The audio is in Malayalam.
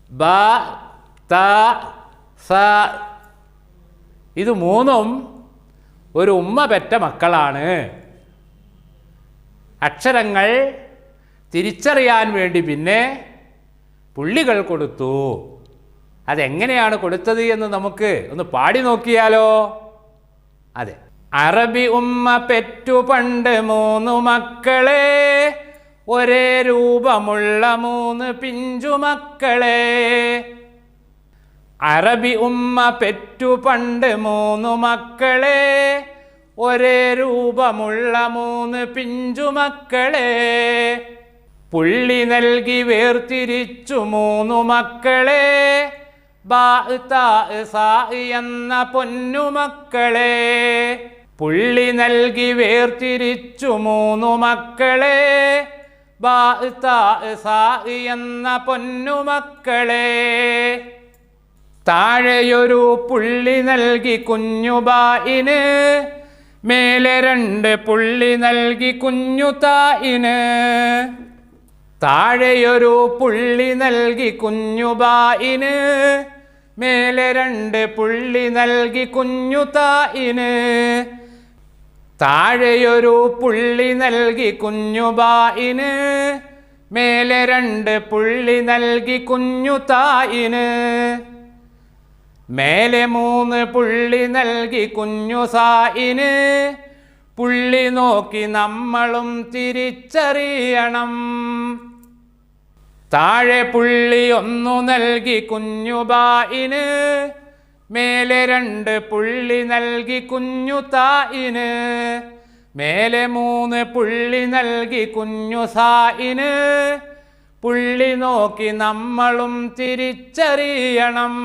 ബ, ത, സ. ഇത് മൂന്നും ഒരു ഉമ്മ പെറ്റ മക്കളാണ്. അക്ഷരങ്ങൾ തിരിച്ചറിയാൻ വേണ്ടി പിന്നെ പുള്ളികൾ കൊടുത്തു. അതെങ്ങനെയാണ് കൊടുത്തത് എന്ന് നമുക്ക് ഒന്ന് പാടി നോക്കിയാലോ? അതെ. അറബി ഉമ്മ പെറ്റു പണ്ട് 3 മക്കളെ, ഒരേ രൂപമുള്ള 3 പിഞ്ചുമക്കളെ. അറബി ഉമ്മ പെറ്റു പണ്ട് 3 മക്കളെ, ഒരേ രൂപമുള്ള 3 പിഞ്ചുമക്കളെ. പുള്ളി നൽകി വേർതിരിച്ചു 3 മക്കളെ, ബാ താ സാ എന്ന പൊന്നുമക്കളെ. പുള്ളി നൽകി വേർതിരിച്ചു 3 മക്കളെ, ബാ താ സാ എന്ന പൊന്നുമക്കളെ. താഴെയൊരു പുള്ളി നൽകി കുഞ്ഞുബായിന്, മേലെ 2 പുള്ളി നൽകി കുഞ്ഞുതായിന്. താഴെയൊരു പുള്ളി നൽകി കുഞ്ഞുബായിന്, മേലെ 2 പുള്ളി നൽകി കുഞ്ഞുതായിന്. താഴെയൊരു പുള്ളി നൽകി കുഞ്ഞുബായിന്, മേലെ 2 പുള്ളി നൽകി കുഞ്ഞുതായിന്. മേലെ 3 പുള്ളി നൽകി കുഞ്ഞുസായിന്. പുള്ളി നോക്കി നമ്മളും തിരിച്ചറിയണം. താഴെ പുള്ളി 1 നൽകി കുഞ്ഞുബായിന്, മേലെ 2 പുള്ളി നൽകി കുഞ്ഞുതായിന്. മേലെ 3 പുള്ളി നൽകി കുഞ്ഞുസായിന്. പുള്ളി നോക്കി നമ്മളും തിരിച്ചറിയണം.